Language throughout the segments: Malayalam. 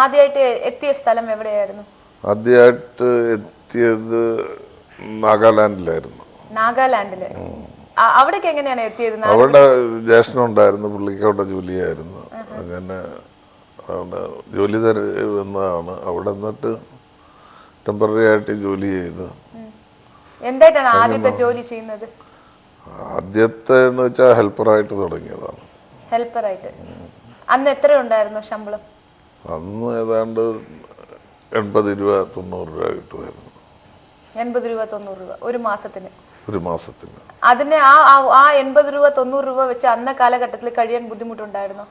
ആദ്യമായിട്ട് എത്തിയ സ്ഥലം എവിടെയായിരുന്നു? ആദ്യമായിട്ട് എത്തിയത് നാഗാലാൻഡിലായിരുന്നു. നാഗാലാൻഡില്. അവിടേക്ക് എങ്ങനെയാണ് എത്തിയത്? അവിടെ ജ്യേഷ്ഠനുണ്ടായിരുന്നു, പുള്ളിക്ക് അവിടെ ജോലിയായിരുന്നു. അങ്ങനെ അവിടെ ജോലി വന്നതാണ്. അവിടെ നിന്നിട്ട് ടെമ്പററി ആയിട്ട് ജോലി ചെയ്ത്. എന്തായിട്ടാണ് ആദ്യത്തെ ജോലി ചെയ്യുന്നത്? ആദ്യത്തെ എന്ന് വെച്ചാൽ ഹെൽപ്പറായിട്ട് തുടങ്ങിയതാണ്. ഹെൽപ്പറായിട്ട്. അന്ന് എത്ര ഉണ്ടായിരുന്നു ശമ്പളം? അന്ന് ഏതാണ്ട് 80 രൂപ 90 രൂപ കിട്ടുമായിരുന്നു. 80 രൂപ 90 രൂപ ഒരു മാസത്തിന്? ഒരു മാസത്തിന്. അതിന് ആ 80 രൂപ 90 രൂപ വെച്ച് അന്ന കാലഘട്ടത്തിൽ കഴിയാൻ ബുദ്ധിമുട്ടുണ്ടായിരുന്നോ?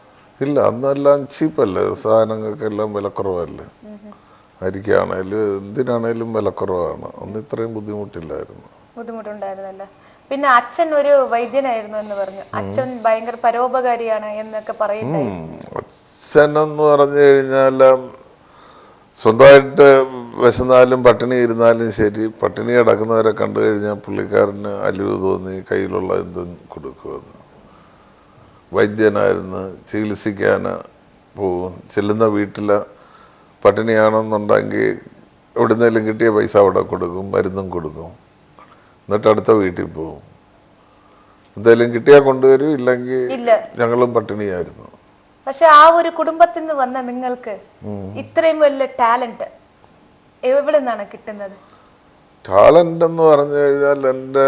ഇല്ല, അന്നെല്ലാം ചീപ്പല്ലേ, സാധനങ്ങൾക്കെല്ലാം വിലക്കുറവല്ലേ. അരിക്കാണേലും എന്തിനാണേലും വിലക്കുറവാണ്. അന്ന് ഇത്രയും ബുദ്ധിമുട്ടുണ്ടായിരുന്നല്ലോ. പിന്നെ അച്ഛൻ ഒരു വൈദ്യനായിരുന്നു എന്ന് പറഞ്ഞു. അച്ഛൻ ഭയങ്കര പരോപകാരിയാണ് എന്നൊക്കെ പറയുന്നുണ്ടായി. അച്ഛനെന്ന് പറഞ്ഞു കഴിഞ്ഞാൽ സ്വന്തമായിട്ട് വിശന്നാലും പട്ടിണി ഇരുന്നാലും ശരി, പട്ടിണി കിടക്കുന്നവരെ കണ്ടു കഴിഞ്ഞാൽ പുള്ളിക്കാരന് അലിവ് തോന്നി കയ്യിലുള്ള എന്തും കൊടുക്കും. അത് വൈദ്യനായിരുന്നു. ചികിത്സിക്കാൻ പോകും. ചെല്ലുന്ന വീട്ടിൽ പട്ടിണിയാണെന്നുണ്ടെങ്കിൽ എവിടുന്നേലും കിട്ടിയ പൈസ അവിടെ കൊടുക്കും, മരുന്നും കൊടുക്കും. എന്നിട്ട് അടുത്ത വീട്ടിൽ പോകും. എന്തെങ്കിലും കിട്ടിയാൽ കൊണ്ടുവരും, ഇല്ലെങ്കിൽ ഞങ്ങളും പട്ടിണിയായിരുന്നു. പക്ഷെ ആ ഒരു കുടുംബത്തിൽ നിന്ന് വന്ന നിങ്ങൾക്ക് ഇത്രയും വലിയ ടാലന്റ് എവിടെ നിന്നാണ് കിട്ടുന്നത്? ടാലന്റ് എന്ന് പറഞ്ഞു കഴിഞ്ഞാൽ എൻ്റെ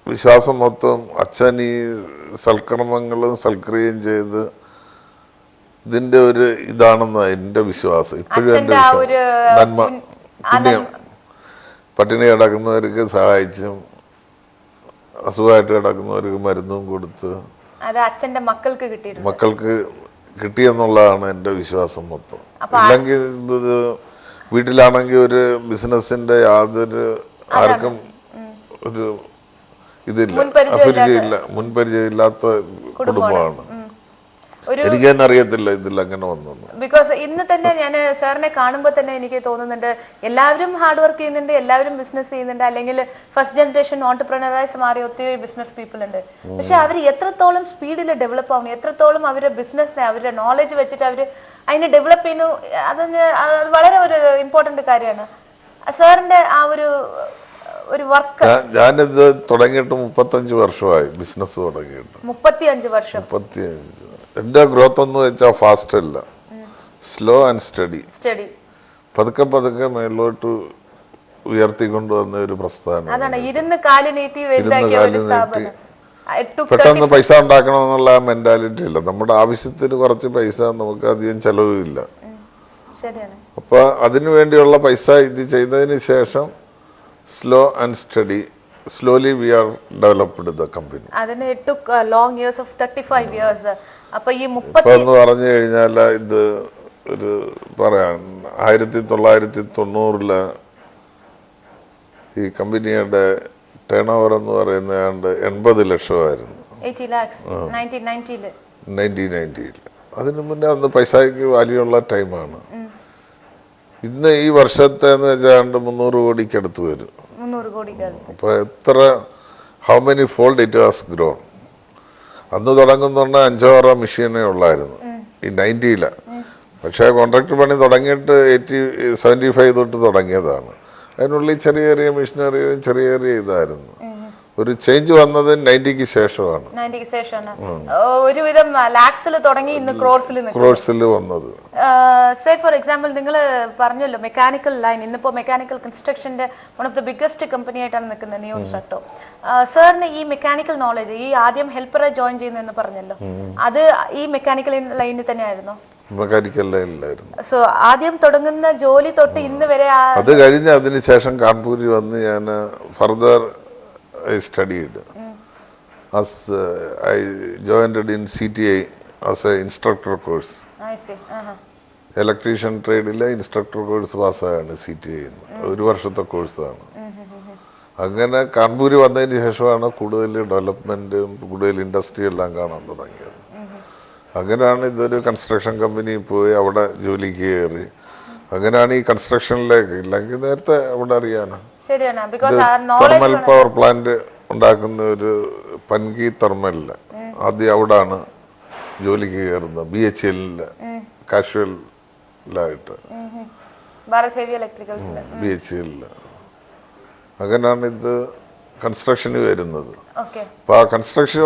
വിശ്വാസം മൊത്തം അച്ഛൻ ഈ സൽക്കർമ്മങ്ങളും സൽക്രിയയും ചെയ്ത് ഇതിന്റെ ഒരു ഇതാണെന്നാണ് എൻ്റെ വിശ്വാസം. ഇപ്പോഴും എൻ്റെ നന്മ, പുണ്യം. പട്ടിണി കിടക്കുന്നവർക്ക് സഹായിച്ചും അസുഖമായിട്ട് കിടക്കുന്നവർക്ക് മരുന്നും കൊടുത്ത് മക്കൾക്ക് കിട്ടിയെന്നുള്ളതാണ് എൻ്റെ വിശ്വാസം മൊത്തം. ഇല്ലെങ്കിൽ വീട്ടിലാണെങ്കിൽ ഒരു ബിസിനസിന്റെ യാതൊരു ആർക്കും ഒരു ഇതില്ല, അപരിചയമില്ല, മുൻപരിചയമില്ലാത്ത കുടുംബമാണ്. എനിക്ക് തന്നെ അറിയത്തില്ല ഇതിൽ അങ്ങനെ വന്നു. ബിക്കോസ് ഇന്ന് തന്നെ ഞാൻ സാറിനെ കാണുമ്പോൾ തന്നെ എനിക്ക് തോന്നുന്നുണ്ട് എല്ലാവരും ഹാർഡ് വർക്ക് ചെയ്യുന്നുണ്ട്, എല്ലാവരും ബിസിനസ് ചെയ്യുന്നുണ്ട്, അല്ലെങ്കിൽ ഫസ്റ്റ് ജനറേഷൻ ഓൺടർപ്രണറായി മാറിയ ഒത്തിരി ബിസിനസ് പീപ്പിൾ ഉണ്ട്. പക്ഷെ അവർ എത്രത്തോളം സ്പീഡിൽ ഡെവലപ്പ് ആവുന്നു, എത്രത്തോളം അവരുടെ ബിസിനസ്സിനെ അവരുടെ നോളജ് വെച്ചിട്ട് അവർ അതിനെ ഡെവലപ്പ് ചെയ്യുന്നു, അതിന് വളരെ ഒരു ഇമ്പോർട്ടന്റ് കാര്യമാണ്. സാറിന്റെ ആ ഒരു വർക്ക്. ഞാനിത് തുടങ്ങിയിട്ട് 35 വർഷമായി. ബിസിനസ് തുടങ്ങിയിട്ട് 35 വർഷം. 35. എൻ്റെ ഗ്രോത്ത് എന്ന് വെച്ചാൽ ഫാസ്റ്റ് അല്ല, സ്ലോ ആൻഡ് സ്റ്റഡി. പതുക്കെ പതുക്കെ മേലോട്ട് ഉയർത്തിക്കൊണ്ടുവന്ന ഒരു പ്രസ്ഥാനം. പെട്ടെന്ന് പൈസ ഉണ്ടാക്കണമെന്നുള്ള മെന്റാലിറ്റി ഇല്ല. നമ്മുടെ ആവശ്യത്തിന് കുറച്ച് പൈസ, നമുക്ക് അധികം ചെലവില്ല. അപ്പൊ അതിനു വേണ്ടിയുള്ള പൈസ ഇത് ചെയ്തതിന് ശേഷം slow and study, slowly we are developed the company. Adine it took long years of 35 years. Appo ee 30 എന്ന് പറഞ്ഞു കഴിഞ്ഞാൽ ഇത് ഒരു പറയാൻ 1990 ഈ കമ്പനിയുടെ ടേൺ ഓവർ എന്ന് പറയുന്നത് 80 ലക്ഷമായിരുന്നു. 80 lakhs 1990. അതിനു മുന്നേ അന്ന് പൈസയ്ക്ക് വാല്യൂ ഉള്ള ടൈമാണ്. ഇന്ന് ഈ വർഷത്തെ എന്ന് വെച്ചാൽ 300 കോടിക്ക് അടുത്ത് വരും. 300 കോടിക്ക്. അപ്പോൾ എത്ര, how many fold it has grown. അന്ന് തുടങ്ങുന്നുണ്ട് 5-6 മെഷീനേ ഉള്ളായിരുന്നു ഈ 90-ൽ. പക്ഷേ കോൺട്രാക്ടർ പണി തുടങ്ങിയിട്ട് 75 തൊട്ട് തുടങ്ങിയതാണ്. അതിനുള്ളിൽ ചെറിയ ചെറിയ മെഷീനറിയും ചെറിയ ചെറിയ ഇതായിരുന്നു. ഒരു ചേഞ്ച് വന്നത് 90-ക്ക് ശേഷമാണ്. ഒരുവിധം ലാക്സിൽ തുടങ്ങി ഇന്ന് ക്രോർസിൽ വന്നത്. സേ ഫോർ എക്സാമ്പിൾ നിങ്ങൾ പറഞ്ഞല്ലോ മെക്കാനിക്കൽ ലൈൻ, ഇന്നിപ്പോ മെക്കാനിക്കൽ കൺസ്ട്രക്ഷന്റെ one of the biggest company ആയിട്ടാണ് നിൽക്കുന്നത് നിയോ സ്ട്രക്ടോ. സാറിന് ഈ മെക്കാനിക്കൽ നോളജ്, ഈ ആദ്യം ഹെൽപ്പറെ ജോയിൻ ചെയ്യുന്നെന്ന് പറഞ്ഞല്ലോ, അത് ഈ മെക്കാനിക്കൽ ലൈനിൽ തന്നെയായിരുന്നു? മെക്കാനിക്കൽ ലൈനിലായിരുന്നു. സോ ആദ്യം തുടങ്ങുന്ന ജോലി തൊട്ട് ഇന്ന് വരെ. അത് കഴിഞ്ഞ് അതിനുശേഷം കാൺപൂരിൽ വന്ന് ഞാൻ further I studied as I joined in CTI as an instructor course. I see. Electrician trade illa instructor course പാസ്സായാണ് CTI. ഒരു വർഷത്തെ കോഴ്സാണ്. അങ്ങനെ കാൺപൂരിൽ വന്നതിന് ശേഷമാണ് കൂടുതൽ ഡെവലപ്മെന്റും കൂടുതൽ ഇൻഡസ്ട്രി എല്ലാം കാണാൻ തുടങ്ങിയത്. അങ്ങനെയാണ് ഇതൊരു കൺസ്ട്രക്ഷൻ കമ്പനിയിൽ പോയി അവിടെ ജോലിക്ക് കയറി. അങ്ങനെയാണ് ഈ കൺസ്ട്രക്ഷനിലേക്ക്. ഇല്ലെങ്കിൽ നേരത്തെ അവിടെ അറിയാനാണ്. തെർമൽ പവർ പ്ലാന്റ് ഉണ്ടാക്കുന്ന ഒരു പൻകി തെർമലില് ആദ്യം അവിടാണ് ജോലിക്ക് കയറുന്നത്. BHEL കാഷ്വൽ ലായിട്ട് ഭാരത് ഹെവി ഇലക്ട്രിക്കൽസിൽ BHEL. അങ്ങനെയാണ് ഇത് കൺസ്ട്രക്ഷന് വരുന്നത്. ഓക്കെ. അപ്പൊ ആ കൺസ്ട്രക്ഷൻ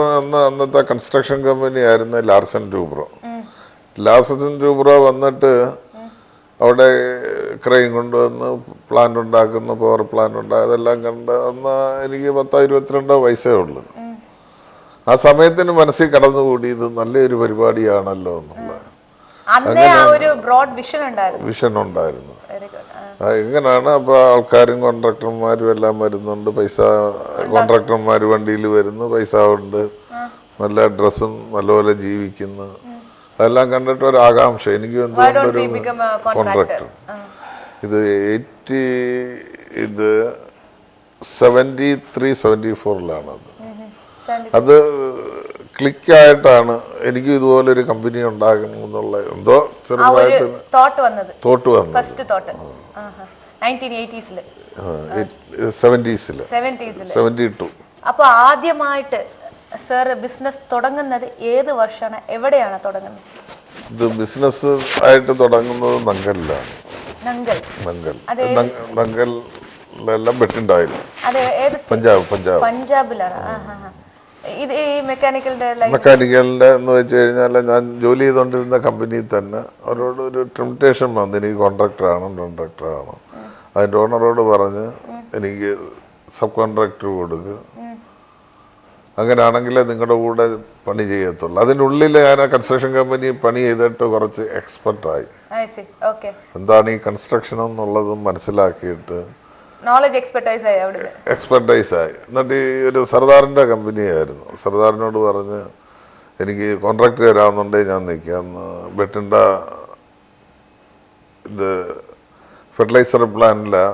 അന്നത്തെ കൺസ്ട്രക്ഷൻ കമ്പനി ആയിരുന്നു ലാർസൻ ടൂബ്രോ. ലാർസൻ ടൂബ്രോ വന്നിട്ട് അവിടെ ക്രെയിൻ കൊണ്ടുവന്ന് പ്ലാന്റ് ഉണ്ടാക്കുന്ന പവർ പ്ലാന്റ് ഉണ്ടായതെല്ലാം കണ്ട് അന്ന് എനിക്ക് 22 വയസ്സേ ഉള്ളു. ആ സമയത്തിന് മനസ്സിൽ കടന്നുകൂടി ഇത് നല്ലൊരു പരിപാടിയാണല്ലോ എന്നുള്ള വിഷൻ ഉണ്ടായിരുന്നു. എങ്ങനെയാണ് അപ്പൊ ആൾക്കാരും കോൺട്രാക്ടർമാരും എല്ലാം വരുന്നുണ്ട്. കോൺട്രാക്ടർമാർ വണ്ടിയിൽ വരുന്നു, പൈസ ഉണ്ട്, നല്ല ഡ്രസ്സും നല്ലപോലെ ജീവിക്കുന്നു. അതെല്ലാം കണ്ടിട്ട് ഒരു ആകാംക്ഷ എനിക്ക് എന്തുകൊണ്ടൊരു കോൺട്രാക്ടർ. ഇത് 73-74 അത് ക്ലിക്കായിട്ടാണ് എനിക്ക് ഇതുപോലൊരു കമ്പനി ഉണ്ടാക്കണം എന്നുള്ള എന്തോ ചെറുതായിട്ട് തോട്ട് വന്നത്. 72. അപ്പൊ ആദ്യമായിട്ട് സർ ബിസിനസ് തുടങ്ങുന്നത് ഏത് വർഷമാണ്, എവിടെയാണ് തുടങ്ങുന്നത്? ഇത് ബിസിനസ് ആയിട്ട് തുടങ്ങുന്നത് നങ്കലിലാണ്. നങ്കലിലെല്ലാം ബെറ്റുണ്ടായിരുന്നു. പഞ്ചാബിലാണ്. ഇത് ഈ മെക്കാനിക്കലിന്റെ എന്ന് വെച്ച് കഴിഞ്ഞാൽ ഞാൻ ജോലി ചെയ്തുകൊണ്ടിരുന്ന കമ്പനിയിൽ തന്നെ അവരോട് ഒരു ടെംപ്റ്റേഷൻ വന്നു, എനിക്ക് കോൺട്രാക്ടർ ആണോ. അതിൻ്റെ ഓണറോട് പറഞ്ഞ് എനിക്ക് സബ് കോൺട്രാക്ടർ കൊടുക്കുക, അങ്ങനെയാണെങ്കിലേ നിങ്ങളുടെ കൂടെ പണി ചെയ്യത്തുള്ളൂ. അതിനുള്ളിൽ ഞാൻ ആ കൺസ്ട്രക്ഷൻ കമ്പനി പണി ചെയ്തിട്ട് കുറച്ച് എക്സ്പെർട്ടായി. എന്താണ് ഈ കൺസ്ട്രക്ഷൻ എന്നുള്ളതും മനസ്സിലാക്കിയിട്ട് എക്സ്പെർട്ടൈസ് ആയി. എന്നിട്ട് ഈ ഒരു സർദാറിൻ്റെ കമ്പനിയായിരുന്നു. സർദാറിനോട് പറഞ്ഞ് എനിക്ക് കോൺട്രാക്ട് തരാമെന്നുണ്ടെങ്കിൽ ഞാൻ നിൽക്കാം. ബെറ്റിണ്ട ഇത് ഫെർട്ടിലൈസർ പ്ലാന്റിലെ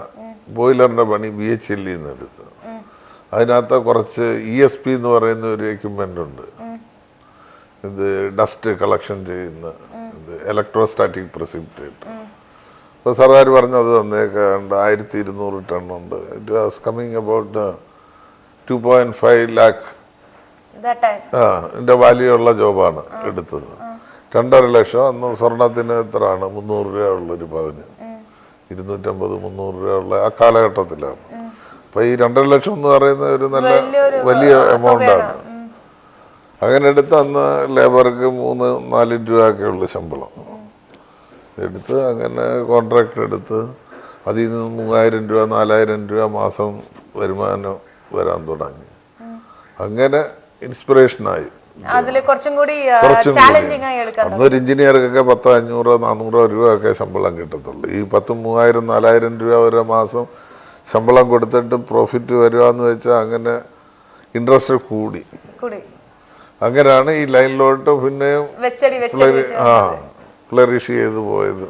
ബോയിലറിൻ്റെ പണി BHEL നിന്ന് എടുത്ത്. അതിനകത്ത് കുറച്ച് ESP എന്ന് പറയുന്ന ഒരു എക്യുപ്മെൻ്റ് ഉണ്ട്. ഇത് ഡസ്റ്റ് കളക്ഷൻ ചെയ്യുന്ന ഇത് ഇലക്ട്രോസ്റ്റാറ്റിക് പ്രസിപ്പിറ്റേറ്റർ. അപ്പോൾ സർക്കാർ പറഞ്ഞു അത് തന്നേക്കാണ്ട് 1200 ടൺ ഉണ്ട്. It was coming about 2.5 lakh. ഇതിൻ്റെ വാല്യുള്ള ജോബാണ് എടുത്തത്. 2.5 ലക്ഷം. അന്ന് സ്വർണത്തിന് എത്രയാണ് 300 രൂപ ഉള്ളൊരു പവന്, 250-300 രൂപ ഉള്ള ആ കാലഘട്ടത്തിലാണ്. അപ്പൊ ഈ 2.5 ലക്ഷം എന്ന് പറയുന്ന ഒരു നല്ല വലിയ എമൗണ്ട് ആണ്. അങ്ങനെ എടുത്ത് അന്ന് ലേബർക്ക് 3-4 രൂപയൊക്കെ ഉള്ള ശമ്പളം എടുത്ത് അങ്ങനെ കോൺട്രാക്ട് എടുത്ത് അതിൽ നിന്ന് 3000 രൂപ 4000 രൂപ മാസം വരുമാനം വരാൻ തുടങ്ങി. അങ്ങനെ ഇൻസ്പിറേഷനായി. അന്നൊരു എഞ്ചിനീയർക്കൊക്കെ 500-400 രൂപയൊക്കെ ശമ്പളം കിട്ടത്തുള്ളൂ. ഈ 10,000-3000 രൂപ വരെ മാസം ശമ്പളം കൊടുത്തിട്ട് പ്രോഫിറ്റ് വരുവാന്ന് വെച്ചാൽ അങ്ങനെ ഇൻട്രസ്റ്റ് കൂടി. അങ്ങനെയാണ് ഈ ലൈനിലോട്ട് പിന്നെ ഫ്ലറിഷ് ചെയ്ത് പോയത്.